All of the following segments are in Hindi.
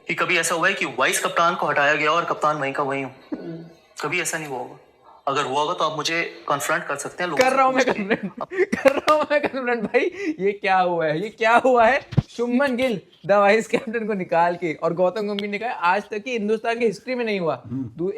कि कभी ऐसा हुआ है कि वाइस कप्तान को हटाया गया और कप्तान वहीं का वहीं हूँ? कभी ऐसा नहीं हुआ होगा। अगर हुआ होगा तो आप मुझे कन्फ्रंट कर सकते हैं। कर रहा हूं मैं कन्फ्रंट भाई। ये क्या हुआ है Shubman Gill the vice captain को निकाल के, और गौतम गंभीर ने कहा आज तक की हिंदुस्तान की हिस्ट्री में नहीं हुआ।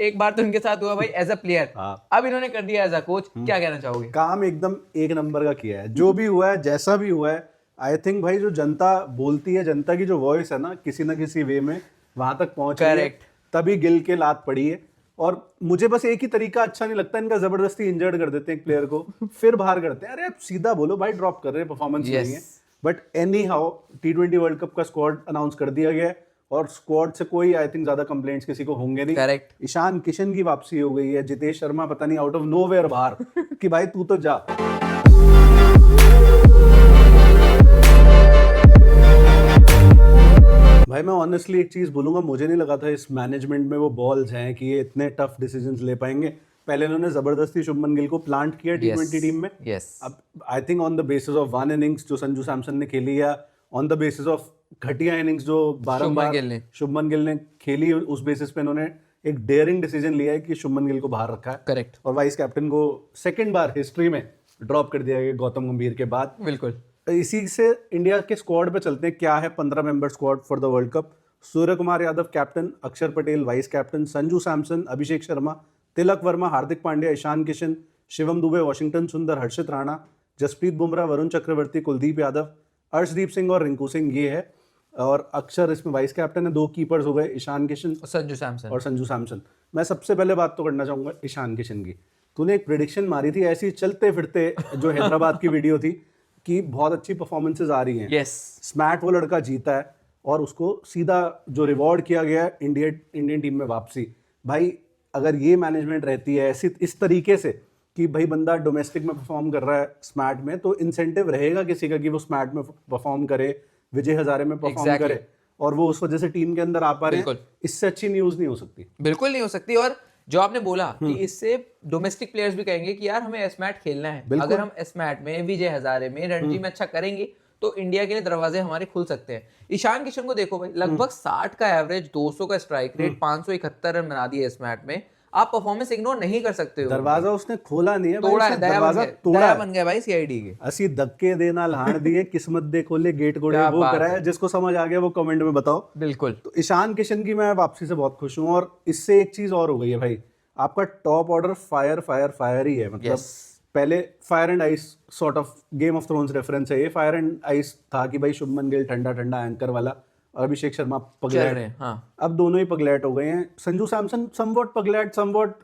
एक बार तो इनके साथ हुआ भाई एज अ प्लेयर, अब इन्होंने कर दिया एज अ कोच। क्या कहना चाहोगे? काम एकदम एक नंबर का किया है, जो भी हुआ है जैसा भी हुआ है। आई थिंक भाई जो जनता बोलती है, जनता की जो वॉइस है ना किसी वे में वहां तक पहुंच रही है, तभी गिल के लात पड़ी है। और मुझे बस एक ही तरीका अच्छा नहीं लगता इनका, जबरदस्ती इंजर्ड कर देते हैं एक प्लेयर को फिर बाहर करते हैं। अरे आप सीधा बोलो भाई ड्रॉप कर रहे हैं, परफॉर्मेंस नहीं है। But any how T20 world cup का स्क्वाड अनाउंस कर दिया गया है और स्क्वाड से कोई आई थिंक ज्यादा कंप्लेंट्स किसी को होंगे नहीं। करेक्ट। ईशान किशन की वापसी हो गई है, जितेश शर्मा पता नहीं आउट ऑफ नोवेयर बाहर कि भाई तू तो जा। भाई मैं ऑनेस्टली एक चीज बोलूंगा, मुझे नहीं लगा था इस मैनेजमेंट में वो बॉल्स हैं कि ये इतने टफ डिसीजंस ले पाएंगे। पहले इन्होंने जबरदस्ती शुभमन गिल को प्लांट किया T20 टीम में। अब I think on the basis of one innings जो संजू सैमसन ने खेली, या ऑन द बेसिस ऑफ घटिया इनिंग्स जो बारंबार शुभमन गिल ने खेली, उस बेसिस पे इन्होंने एक डेयरिंग डिसीजन लिया है कि शुभमन गिल को बाहर रखा है। करेक्ट। और वाइस कैप्टन को सेकंड बार हिस्ट्री में ड्रॉप कर दिया गया गौतम गंभीर के बाद। बिल्कुल। इसी से इंडिया के स्क्वाड पे चलते हैं। क्या है 15 member squad for the world cup? Surya Kumar Yadav captain, अक्षर Patel vice captain, Sanju Samson, Abhishek Sharma, Tilak Varma, Hardik Pandya, Ishan Kishan, Shivam Dubey, Washington सुंदर, हर्षित राणा, जसप्रीत बुमराह, वरुण चक्रवर्ती, कुलदीप यादव, अर्शदीप सिंह और रिंकू सिंह, ये है। और अक्षर इसमें वाइस कैप्टन है। 2 कीपर्स हो गए, ईशान किशन और संजू सैमसन। मैं सबसे पहले बात तो करना चाहूंगा ईशान किशन की। तूने एक प्रेडिक्शन मारी थी ऐसी चलते फिरते, जो हैदराबाद की वीडियो थी, कि बहुत अच्छी परफॉर्मेंसेज आ रही हैं। स्मैट वो लड़का जीता है और उसको सीधा जो रिवॉर्ड किया गया है इंडियन टीम में वापसी। भाई अगर ये मैनेजमेंट रहती है ऐसी इस तरीके से कि भाई बंदा डोमेस्टिक में परफॉर्म कर रहा है स्मैट में, तो इंसेंटिव रहेगा किसी का कि वो स्मैट में परफॉर्म करे, विजय हजारे में परफॉर्म करे, और वो उस वजह से टीम के अंदर आ पा रहे हैं। इससे अच्छी न्यूज नहीं हो सकती। बिल्कुल नहीं हो सकती। और जो आपने बोला कि इससे डोमेस्टिक प्लेयर्स भी कहेंगे कि यार हमें एसमैट खेलना है। अगर हम एसमैट में, विजय हजारे में, रणजी में अच्छा करेंगे तो इंडिया के लिए दरवाजे हमारे खुल सकते हैं। ईशान किशन को देखो भाई, लगभग 60 का एवरेज, 200 का स्ट्राइक रेट, 571 रन बना दिए इस मैच में। आप परफॉर्मेंस इग्नोर नहीं कर सकते हो। दरवाजा उसने खोला नहीं है, तोड़ा है, दया बन गया भाई सीआईडी के। असी धक्के देना लाण दिए, किस्मत दे खोले गेट गोड़े, वो कराया। जिसको समझ आ गया वो कमेंट में बताओ। बिल्कुल। तो ईशान किशन की मैं वापसी से बहुत खुश हूँ। और इससे एक चीज और हो गई है भाई, आपका top order fire fire fire ही है। मतलब पहले fire and ice sort of Game of Thrones reference है ये। फायर एंड आइस था कि भाई शुभमन गिल ठंडा ठंडा एंकर वाला, और अभिषेक शर्मा पगलैट। अब दोनों ही पगलैट हो गए हैं। Sanju Samson somewhat Pagglait, somewhat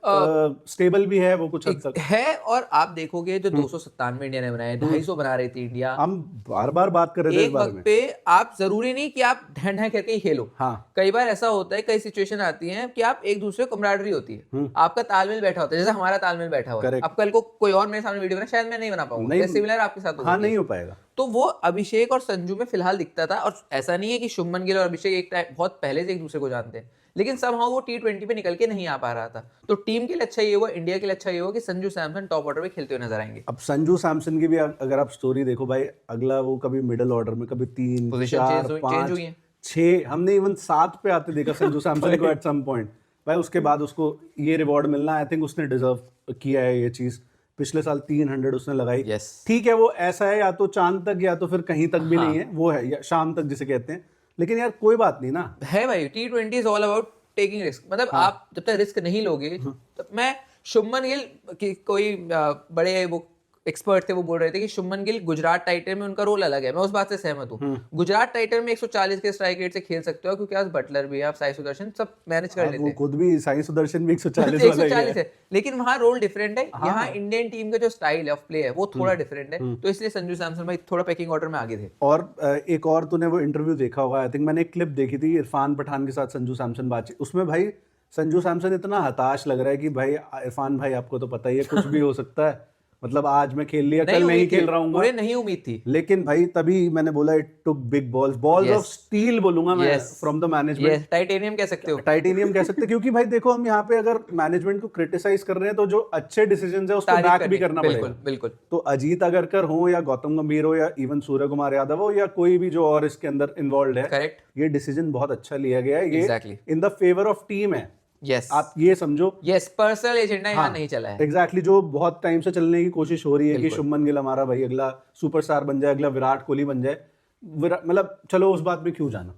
stable भी है वो कुछ हद तक है। और आप देखोगे जो 297 इंडिया ने बनाए, 250 बना रही थी इंडिया। हम बार बार बात कर रहे थे एक वक्त पे। आप जरूरी नहीं कि आप ढह ढह करके ही खेलो। कई बार ऐसा होता है, कई सिचुएशन आती हैं कि आप एक दूसरे को कमराडरी होती है, आपका तालमेल बैठा होता है, जैसे हमारा तालमेल बैठा हुआ है। अब कल को कोई और मेरे सामने वीडियो बना, शायद मैं नहीं बना पाऊंगा, सिमिलर आपके साथ होगा। नहीं हो पाएगा। तो वो अभिषेक और संजू में फिलहाल दिखता था। और ऐसा नहीं है कि शुभमन गिल और अभिषेक एक बहुत पहले से एक दूसरे को जानते हैं, लेकिन somehow वो T20 पे निकल के नहीं आ पा रहा था। तो टीम के लिए अच्छा ये हुआ, इंडिया के लिए अच्छा ये हुआ कि संजू सैमसन टॉप ऑर्डर में खेलते हुए नजर आएंगे। अब संजू सैमसन की भी अगर आप स्टोरी देखो भाई, अगला वो कभी मिडिल ऑर्डर में, कभी 3, 4, 5, 6, हमने इवन 7 पे आते देखा संजू सैमसन को एट सम पॉइंट। भाई उसके बाद उसको ये रिवॉर्ड मिलना, आई थिंक उसने डिजर्व किया है ये चीज। पिछले साल 300 उसने लगाई। ठीक है, वो ऐसा है या तो चांद तक या तो फिर कहीं तक भी नहीं है, वो है या शाम तक जिसे कहते हैं। लेकिन यार कोई बात नहीं ना, है भाई। T20 is all about taking risk. मतलब आप जब तक रिस्क नहीं लोगे, तो मैं शुभमन गिल की कोई बड़े वो एक्सपर्ट थे, वो बोल रहे थे कि शुभमन गिल गुजरात टाइटन में उनका रोल अलग है। मैं उस बात से सहमत हूँ। गुजरात टाइटन में 140 के स्ट्राइक रेट से खेल सकते हो, क्योंकि आज बटलर भी है, आप साई सुदर्शन सब मैनेज कर लेते हैं। खुद भी साई सुदर्शन भी 140 है, लेकिन वहाँ रोल डिफरेंट है। यहाँ इंडियन टीम का जो स्टाइल ऑफ प्ले है वो थोड़ा डिफरेंट है। तो इसलिए संजू सैमसन भाई थोड़ा पैकिंग ऑर्डर में आगे थे। और एक और तूने वो इंटरव्यू देखा होगा, आई थिंक मैंने एक क्लिप देखी थी इरफान पठान के साथ संजू सैमसन बातचीत। उसमें भाई संजू सैमसन इतना हताश लग रहा है कि भाई इरफान भाई आपको तो पता ही है कुछ भी हो सकता है। मतलब आज मैं खेल लिया, कल नहीं उम्मीद थी, खेल रहा हूँ, उन्हें नहीं उम्मीद थी। लेकिन भाई तभी मैंने बोला it took big balls of steel बोलूंगा मैं फ्रॉम द मैनेजमेंट। टाइटेनियम कह सकते हो, टाइटेनियम कह सकते, क्योंकि भाई देखो हम यहाँ पे अगर मैनेजमेंट को क्रिटिसाइज कर रहे हैं तो जो अच्छे डिसीजंस है उसको बैक भी करना पड़ेगा। बिल्कुल। तो अजीत अगरकर हो या गौतम गंभीर हो या इवन सूर्य कुमार यादव हो या कोई भी जो और इसके अंदर इन्वॉल्व है, करेक्ट, ये डिसीजन बहुत अच्छा लिया गया है, ये in the favour of team है। यस, आप ये समझो, यस, पर्सनल एजेंडा यहाँ नहीं चला है। एग्जैक्टली, जो बहुत टाइम से चलने की कोशिश हो रही है कि शुभमन गिल हमारा भाई अगला सुपरस्टार बन जाए, अगला विराट कोहली बन जाए। मतलब चलो उस बात में क्यों जाना,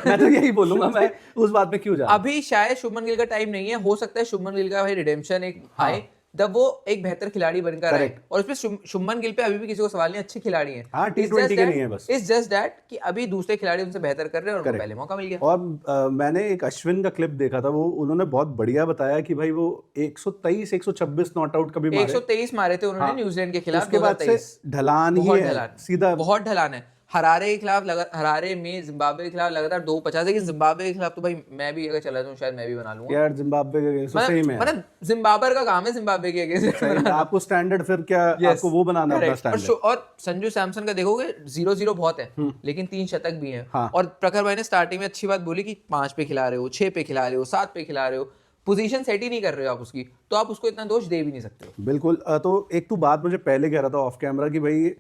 मैं तो यही बोलूंगा, मैं उस बात में क्यों जाना। अभी शायद शुभमन गिल का टाइम नहीं है, हो सकता है शुभमन गिल का भाई रिडेम्पशन एक आए, जब वो एक बेहतर खिलाड़ी बनकर आए। और उसमें शुभमन गिल पे अभी भी किसी को सवाल नहीं, अच्छे खिलाड़ी हैं। हाँ, T20 के नहीं है बस। इट्स जस्ट दैट कि अभी दूसरे खिलाड़ी उनसे बेहतर कर रहे हैं और उनको पहले मौका मिल गया। और मैंने एक अश्विन का क्लिप देखा था, वो उन्होंने बहुत बढ़िया बताया कि भाई वो 123 126 नॉट आउट कभी मारे, 123 मारे थे उन्होंने न्यूजीलैंड के खिलाफ। उसके बाद से ढलान ही है, सीधा बहुत ढलान है। हरारे के खिलाफ हरारे में, जिम्बाब्वे के खिलाफ लगातार 250, लेकिन जिम्बाब्वे के खिलाफ तो भाई मैं भी अगर चला जाऊं शायद मैं भी बना लूंगा यार। जिम्बाब्वे के अगेंस्ट सही में, मतलब जिम्बाब्वे का काम है जिम्बाब्वे के अगेंस्ट आपको स्टैंडर्ड फिर क्या आपको वो बनाना है स्टैंडर्ड। और संजू सैमसन का देखोगे 0-0 बहुत है, लेकिन 3 शतक भी हैं। और प्रखर भाई ने स्टार्टिंग में अच्छी बात बोली कि 5 पे खिला रहे हो, 6 पे खिला रहे हो, 7 पे खिला रहे हो, पोजीशन सेट ही नहीं कर रहे हो आप उसकी, तो आप उसको इतना दोष दे भी नहीं सकते हो। बिल्कुल। तो एक तो बात मुझे पहले कह रहा था ऑफ कैमरा कि भाई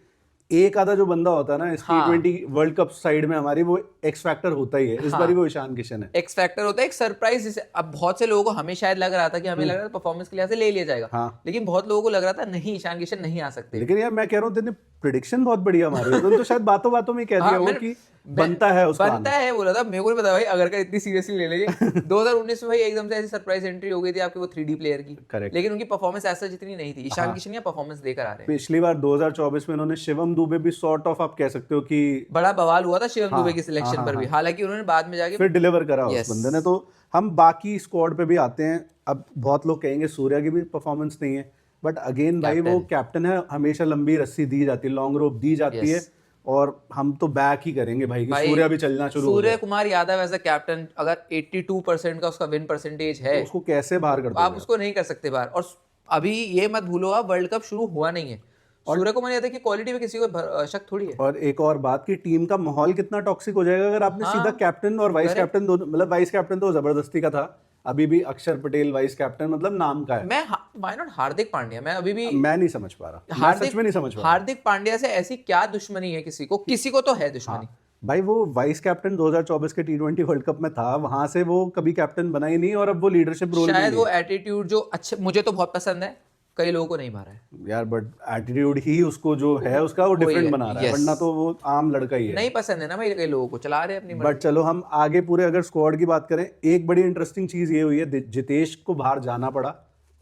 एक आधा जो बंदा होता है ना इस T20 वर्ल्ड कप साइड में हमारी, वो एक्स फैक्टर होता ही है। इस बार वो ईशान किशन है, एक्स फैक्टर होता है, एक सरप्राइज। जिसे अब बहुत से लोगों को हमें शायद लग रहा था कि हमें लग रहा था परफॉर्मेंस के लिहाज से ले लिया जाएगा, लेकिन बहुत लोगों को लग रहा था नहीं ईशान किशन नहीं आ सकते। लेकिन यार मैं कह रहा हूँ तेने प्रेडिक्शन बहुत बढ़िया मारी है, तो शायद बातों बातों में कह दिया वो कि बनता है उसका, बनता है बोला था। मेरे को नहीं पता भाई अगर का इतनी सीरियसली ले लेंगे। 2019 में भाई एकदम से ऐसी सरप्राइज एंट्री हो गई थी आपके वो 3D प्लेयर की, लेकिन उनकी परफॉर्मेंस ऐसा जितनी नहीं थी। ईशान किशन या परफॉर्मेंस देकर आ रहे हैं। पिछली बार 2024 में उन्होंने शिवम दुबे भी सॉर्ट ऑफ आप कह सकते हो कि बड़ा बवाल हुआ था शिवम दुबे की सिलेक्शन पर भी, हालांकि उन्होंने बाद में जाके फिर डिलीवर करा उस बंदे ने। तो हम बाकी स्क्वाड पे भी आते हैं। अब बहुत लोग कहेंगे सूर्या की भी परफॉर्मेंस नहीं है, बट अगेन भाई वो कैप्टन है, हमेशा लंबी रस्सी दी जाती है, लॉन्ग रोप दी जाती है, और हम तो बैक ही करेंगे भाई कि सूर्या भी चलना शुरू हो। Surya Kumar Yadav as a captain अगर 82% का उसका विन परसेंटेज है, तो उसको कैसे बाहर कर दोगे? आप उसको नहीं कर सकते बाहर। और अभी ये मत भूलो आप, वर्ल्ड कप शुरू हुआ नहीं है, सूर्य कुमार यादव की क्वालिटी में किसी को शक थोड़ी है। और एक और बात की टीम का माहौल कितना टॉक्सिक हो जाएगा अगर आपने सीधा कैप्टन और वाइस कैप्टन दोनों, मतलब वाइस कैप्टन तो जबरदस्ती का था, अभी भी अक्षर पटेल वाइस कैप्टन, मतलब नाम का है। मैं व्हाई नॉट हार्दिक पांड्या, मैं अभी भी मैं नहीं समझ पा रहा, सच में नहीं समझ पा रहा। हार्दिक पांड्या से ऐसी क्या दुश्मनी है किसी को तो है दुश्मनी। भाई वो वाइस कैप्टन 2024 के T20 वर्ल्ड कप में था, वहां से वो कभी कैप्टन बना ही नहीं, और अब वो लीडरशिप रोल शायद वो एटीट्यूड जो अच्छे मुझे तो बहुत पसंद है, कई लोगों को नहीं मारा है यार, बट एटीट्यूड ही उसको जो है उसका वो डिफरेंट बना रहा है, वरना तो वो आम लड़का ही है। नहीं पसंद है ना भाई, कई लोगों को चला रहे अपनी। बट चलो हम आगे पूरे अगर स्क्वाड की बात करें, एक बड़ी इंटरेस्टिंग चीज ये हुई है, जितेश को बाहर जाना पड़ा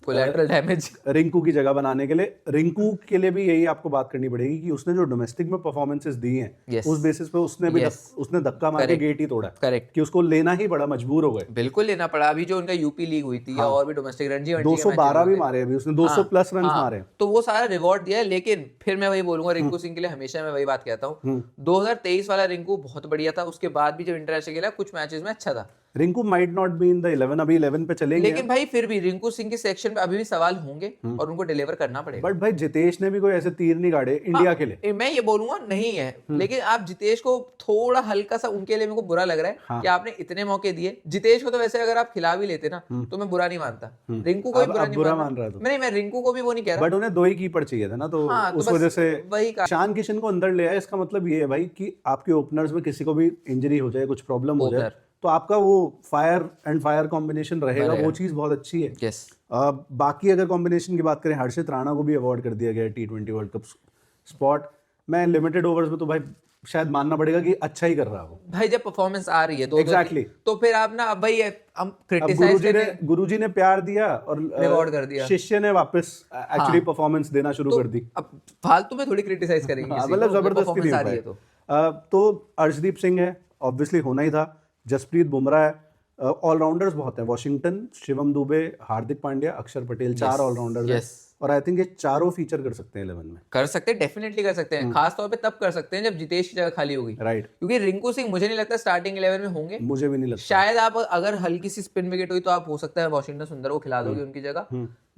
कोलैटरल डैमेज रिंकू की जगह बनाने के लिए। रिंकू के लिए भी यही आपको बात करनी पड़ेगी कि उसने जो डोमेस्टिक में परफॉर्मेंसेस दी हैं, उस बेसिस पे उसने भी उसने धक्का मार के गेट ही तोड़ा, करेक्ट, कि उसको लेना ही पड़ा, मजबूर हो गए। बिल्कुल लेना पड़ा। अभी जो उनका यूपी लीग हुई थी या और भी डोमेस्टिक रणजी 212 भी मारे, अभी उसने 200 प्लस रन मारे, तो वो सारा रिवॉर्ड दिया है। लेकिन फिर मैं वही बोलूंगा, रिंकू सिंह के लिए हमेशा मैं वही बात कहता हूँ, 2023 वाला रिंकू बहुत बढ़िया था, उसके बाद भी जब इंटरनेशनल खेला कुछ मैचेस में अच्छा था। Rinku might not be in the 11, अभी 11 पे चलेंगे, लेकिन भाई फिर भी रिंकू सिंह के सिलेक्शन पे अभी भी सवाल होंगे और उनको डिलीवर करना पड़ेगा। बट भाई जितेश ने भी कोई ऐसे तीर नहीं गाड़े इंडिया के लिए। मैं ये बोलूंगा नहीं है, लेकिन आप जितेश को थोड़ा हल्का सा, उनके लिए मेरे को बुरा लग रहा है कि आपने इतने मौके दिए। जितेश को तो वैसे अगर आप खिला भी लेते ना तो मैं बुरा नहीं मानता, रिंकू को भी बुरा मान रहा था। मैं रिंकू को भी वो नहीं कह रहा, बट उन्हें 2 ही कीपर चाहिए था ना, तो उस वजह से ईशान किशन को अंदर ले आया। इसका मतलब ये है भाई कि आपके ओपनर्स में किसी को भी इंजरी हो जाए, कुछ प्रॉब्लम हो जाए, तो आपका वो फायर एंड फायर कॉम्बिनेशन रहेगा, वो चीज बहुत अच्छी है। yes. बाकी अगर कॉम्बिनेशन की बात करें, हर्षित राणा को भी अवार्ड कर दिया गया है T20 वर्ल्ड कप स्पॉट। मैं लिमिटेड ओवर्स में तो भाई शायद मानना पड़ेगा कि अच्छा ही कर रहा हो भाई, जब परफॉर्मेंस आ रही है एग्जैक्टली, तो फिर आप ना अब भाई हम क्रिटिसाइज गुरुजी ने प्यार दिया और रिवॉर्ड कर दिया, शिष्य ने वापस एक्चुअली परफॉर्मेंस देना शुरू कर दी। अब फालतू में थोड़ी क्रिटिसाइज करेंगे, मतलब जबरदस्ती नहीं। तो अर्शदीप सिंह है, ऑब्वियसली होना ही था। जसप्रीत बुमराह है, ऑलराउंडर्स बहुत हैं, वॉशिंगटन, शिवम दुबे, हार्दिक पांड्या, अक्षर पटेल, 4 ऑलराउंडर्स हैं और आई थिंक ये चारों फीचर कर सकते हैं 11 में। कर सकते हैं, डेफिनेटली कर सकते हैं, खास तौर पे तब कर सकते हैं जब जितेश की जगह खाली होगी, राइट, क्योंकि रिंकू सिंह मुझे नहीं लगता स्टार्टिंग 11 में होंगे, मुझे भी नहीं लगता। शायद आप अगर हल्की सी स्पिन विकेट हुई तो आप हो सकता है वॉशिंगटन सुंदर को खिला दोगे उनकी जगह,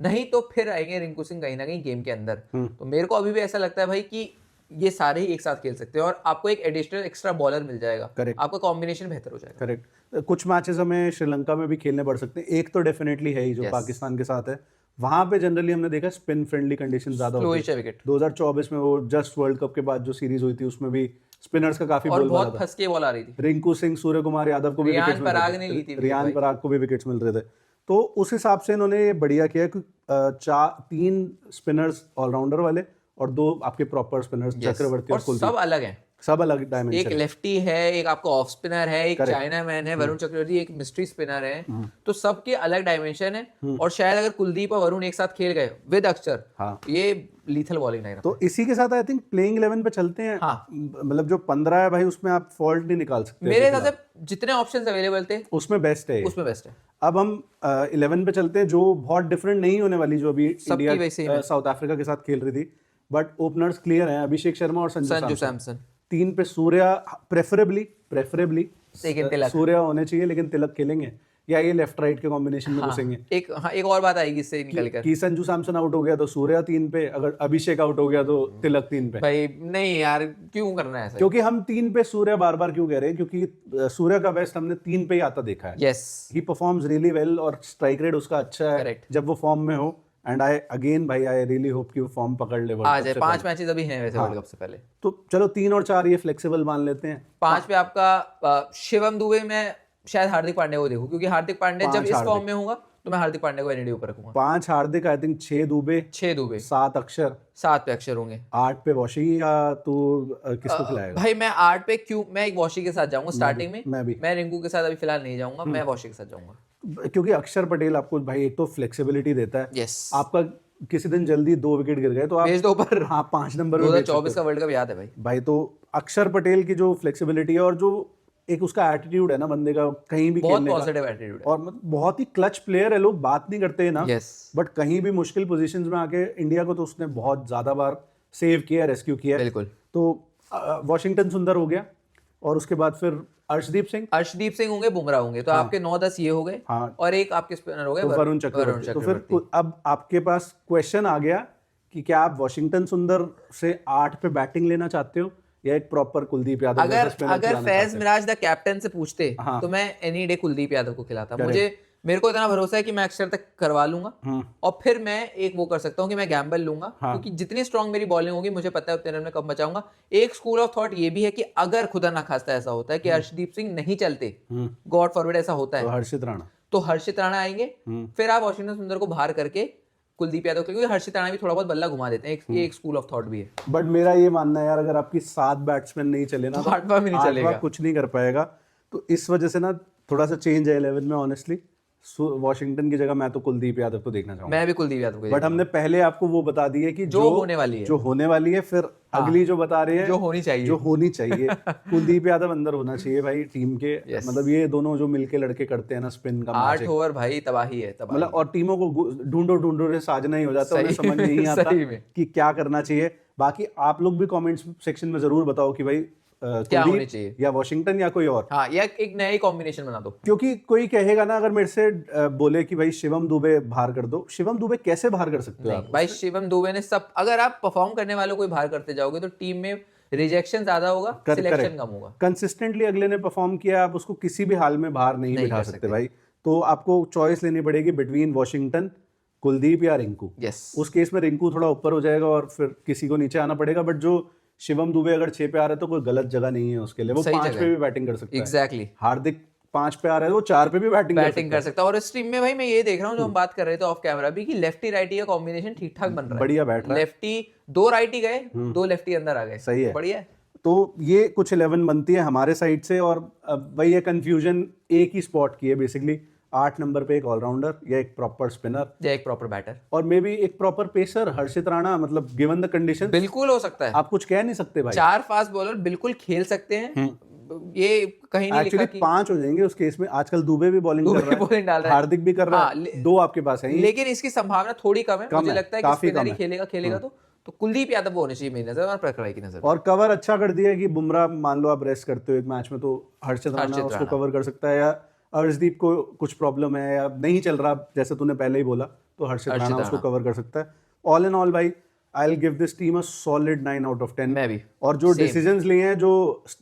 नहीं तो फिर आएंगे रिंकू सिंह कहीं ना कहीं गेम के अंदर। तो मेरे को अभी भी ऐसा लगता है भाई कि ये सारे ही एक साथ खेल सकते हैं और आपको एक एडिशनल एक्स्ट्रा बॉलर मिल जाएगा, करेक्ट, आपका कॉम्बिनेशन बेहतर हो जाएगा। करेक्ट। कुछ मैचेस हमें श्रीलंका में भी खेलने पड़ सकते हैं, एक तो डेफिनेटली है ही जो पाकिस्तान के साथ है, वहां पे जनरली हमने देखा स्पिन फ्रेंडली कंडीशन ज्यादा होती है। 2024 में वो जस्ट वर्ल्ड कप के बाद जो सीरीज हुई थी उसमें भी स्पिनर्स का काफी बोलबाला था, बहुत फंस के बॉल आ रही थी, रिंकू सिंह, सूर्य कुमार यादव को भी विकेट्स मिल रहे थे, रियान पराग को भी विकेट्स मिल रहे थे। तो उस हिसाब से इन्होंने ये बढ़िया किया कि 3 स्पिनर्स ऑलराउंडर वाले और 2 आपके प्रॉपर स्पिनर्स, चक्रवर्ती और कुलदीप, सब अलग हैं, सब अलग डायमेंशन, एक लेफ्टी है, एक आपका ऑफ स्पिनर है, एक चाइना मैन है वरुण चक्रवर्ती, एक मिस्ट्री स्पिनर है, तो सबके अलग डायमेंशन है। और शायद अगर कुलदीप और वरुण एक साथ खेल गए विद अक्षर, ये लीथल बॉलिंग लाइन। तो इसी के साथ आई थिंक प्लेइंग 11 पे चलते हैं। मतलब जो 15 है भाई उसमें आप फॉल्ट नहीं निकाल सकते, मेरे हिसाब से जितने ऑप्शंस अवेलेबल थे उसमें बेस्ट है, उसमें बेस्ट है। अब हम 11 पे चलते हैं जो बहुत डिफरेंट नहीं होने वाली, जो अभी इंडिया साउथ अफ्रीका के साथ खेल रही थी, बट ओपनर्स क्लियर हैं, अभिषेक शर्मा और संजू सैमसन। 3 पे सूर्या, प्रेफरेबली सूर्या होने चाहिए, लेकिन तिलक खेलेंगे या ये लेफ्ट राइट के कॉम्बिनेशन में घुसेंगे। एक और बात आएगी इससे निकल कर कि संजू सैमसन आउट हो गया तो सूर्या 3 पे, अगर अभिषेक आउट हो गया तो तिलक 3 पे। भाई नहीं यार, क्यों करना है ऐसा? क्योंकि हम 3 पे सूर्या बार बार क्यों कह रहे हैं, क्योंकि सूर्या का बेस्ट हमने 3 पे ही आता देखा है। Yes, he performs really well और स्ट्राइक रेट उसका अच्छा है जब वो फॉर्म में हो। एंड आई रियली होप कि वो फॉर्म पकड़ ले, आ जाए। 5 मैचेस अभी हैं वैसे वर्ल्ड कप से पहले, तो चलो 3 और 4 ये फ्लेक्सिबल मान लेते हैं। 5 पे आपका शिवम दुबे में शायद हार्दिक पांड्या को देखूं, क्योंकि हार्दिक पांड्या जब इस फॉर्म में होगा तो मैं हार्दिक पांड्या को एनडी ऊपर रखूंगा। 5 हार्दिक, आई थिंक 6 दुबे, 7 अक्षर, 7 पे अक्षर होंगे, 8 पे वॉशी, या तू किसको खिलाएगा? भाई मैं 8 पे क्यों, मैं एक वॉशी के साथ जाऊंगा स्टार्टिंग में, मैं रिंकू के साथ अभी फिलहाल नहीं जाऊंगा, मैं वॉशी के साथ जाऊंगा, क्योंकि अक्षर पटेल आपको भाई एक तो फ्लेक्सिबिलिटी देता है। यस, आपका किसी दिन जल्दी 2 विकेट गिर गए तो आप भेज दो पर, हाँ 5 नंबर 2024 का वर्ल्ड कप याद है भाई। तो अक्षर पटेल की जो फ्लेक्सिबिलिटी है और जो एक उसका एटीट्यूड है ना बंदे का, कहीं भी बहुत पॉजिटिव एटीट्यूड है और बहुत ही क्लच प्लेयर है, लोग बात नहीं करते हैं ना, बट कहीं भी मुश्किल पोजीशंस में आके इंडिया को तो उसने बहुत ज्यादा बार सेव किया, रेस्क्यू किया। बिल्कुल। तो वॉशिंगटन सुंदर हो गया और उसके बाद फिर अर्शदीप सिंह होंगे, बुमराह होंगे, तो आपके 9-10 ये हो गए, और एक आपके स्पिनर हो गए वरुण चक्रवर्ती। तो फिर अब आपके पास क्वेश्चन आ गया कि क्या आप वॉशिंगटन सुंदर से 8 पे बैटिंग लेना चाहते हो या एक प्रॉपर कुलदीप यादव? अगर फैज मिराज द कैप्टन से पूछते तो मैं एनी डे कुलदीप यादव को खिलाता। मेरे को इतना भरोसा है कि मैं अक्षर तक करवा लूंगा, और फिर मैं एक वो कर सकता हूँ कि मैं गैम्बल लूंगा, क्योंकि जितनी स्ट्रांग मेरी बॉलिंग होगी मुझे पता है उतने रन में कब बचाऊंगा। एक स्कूल ऑफ थॉट ये भी है कि अगर खुदा ना खास्ता ऐसा होता है कि अर्शदीप सिंह नहीं चलते, गॉड फॉरवर्ड ऐसा होता है, तो हर्षित राणा आएंगे, फिर आप वॉशिंगटन सुंदर को बाहर करके कुलदीप यादव, क्योंकि हर्षित राणा भी थोड़ा बहुत बल्ला घुमा देते हैं, एक स्कूल ऑफ थॉट भी है। बट मेरा ये मानना है यार, अगर आपकी 7 बैट्समैन नहीं चले ना तो 8वां भी नहीं चलेगा, कुछ नहीं कर पाएगा। तो इस वजह से ना थोड़ा सा चेंज है 11 में ऑनेस्टली। वॉशिंगटन की जगह मैं तो कुलदीप यादव को देखना चाहूंगा। मैं भी कुलदीप यादव को, बट हमने पहले आपको वो बता दी है कि जो होने वाली है, फिर अगली जो बता रहे हैं जो होनी चाहिए कुलदीप यादव अंदर होना चाहिए भाई टीम के। मतलब ये दोनों जो मिलके लड़के करते हैं ना स्पिन का 8 ओवर भाई तबाही है, मतलब, और टीमों को ढूंढो साजना ही हो जाता है, उन्हें समझ नहीं आता कि क्या करना चाहिए। बाकी आप लोग भी कमेंट्स सेक्शन में जरूर बताओ कि भाई क्या होनी चाहिए, या वॉशिंगटन या कोई और, या एक नया कॉम्बिनेशन बना दो। क्योंकि कोई कहेगा ना, अगर मेरे से बोले कि भाई शिवम दुबे बाहर कर दो, शिवम दुबे कैसे बाहर कर सकते हो आप? भाई शिवम दुबे ने सब, अगर आप परफॉर्म करने वालों को बाहर करते जाओगे तो टीम में रिजेक्शन ज्यादा होगा, सिलेक्शन कम होगा। कंसिस्टेंटली अगले ने परफॉर्म किया, आप उसको किसी भी हाल में बाहर नहीं बिठा सकते भाई। तो आपको चॉइस लेनी पड़ेगी बिटवीन वॉशिंगटन, कुलदीप या रिंकू। उस केस में रिंकू थोड़ा ऊपर हो जाएगा और फिर किसी को नीचे आना पड़ेगा। बट जो शिवम दुबे अगर 6 पे आ रहा है तो कोई गलत जगह नहीं है उसके लिए, वो 5 पे भी बैटिंग कर सकता है। एग्जैक्टली। हार्दिक 5 पे आ रहा है, वो 4 पे भी बैटिंग कर सकता है। और इस टीम में भाई मैं ये देख रहा हूँ, जो हम बात कर रहे थे ऑफ कैमरा भी, कि लेफ्टी राइटी का कॉम्बिनेशन ठीक ठाक बन रहा है, बढ़िया बैठ रहा है। लेफ्टी 2 राइटी गए, 2 लेफ्टी अंदर आ गए, सही है, बढ़िया है। तो ये कुछ 11 बनती है हमारे साइड से। और वही है कंफ्यूजन एक ही स्पॉट की है बेसिकली, 8 नंबर पे एक ऑलराउंडर या एक प्रॉपर स्पिनर या एक प्रॉपर बैटर, और मे बी एक प्रॉपर पेसर हर्षित राणा। मतलब गिवन द कंडीशन बिल्कुल हो सकता है, आप कुछ कह नहीं सकते भाई। 4 फास्ट बॉलर बिल्कुल खेल सकते हैं, ये कहीं नहीं लिखा एक्चुअली कि 5 हो जाएंगे उस केस में। आजकल दुबे भी बॉलिंग कर रहा है, बॉलिंग डाल रहा है, हार्दिक भी कर रहा हाँ, है, 2 आपके पास है। लेकिन इसकी संभावना थोड़ी कम है। मुझे है, लगता है कि काफी स्पिनर कम ही है। खेलेगा तो कुलदीप यादव वो होने चाहिए मेरी नजर और प्रकृति की नजर। और कवर अच्छा कर दिया है कि बुमराह मान लो आप रेस्ट करते हो एक मैच में तो हर्षित राणा हर्षित उसको राणा। कवर कर सकता है, या अर्शदीप को कुछ प्रॉब्लम है या नहीं चल रहा जैसे तूने पहले ही बोला तो हर्षित राणा उसको कवर कर सकता है। ऑल इन ऑल भाई I will give this team a solid 9 out of 10। मैं भी। और जो डिसीजंस लिए हैं, जो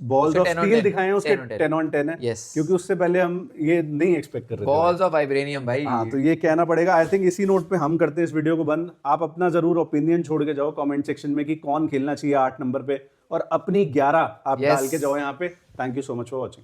बॉल्स ऑफ 10 on स्टील 10 दिखाए हैं, उसके 10 on 10 है, क्योंकि उससे पहले हम ये नहीं एक्सपेक्ट कर रहे थे। बॉल्स ऑफ वाइब्रेनियम भाई। हाँ, तो ये कहना पड़ेगा। आई थिंक इसी नोट पे हम करते हैं इस वीडियो को बंद। आप अपना जरूर ओपिनियन छोड़ के जाओ कमेंट सेक्शन में कि कौन खेलना चाहिए 8 नंबर पे, और अपनी 11 आप डाल के जाओ यहाँ पे। Thank you so much for watching.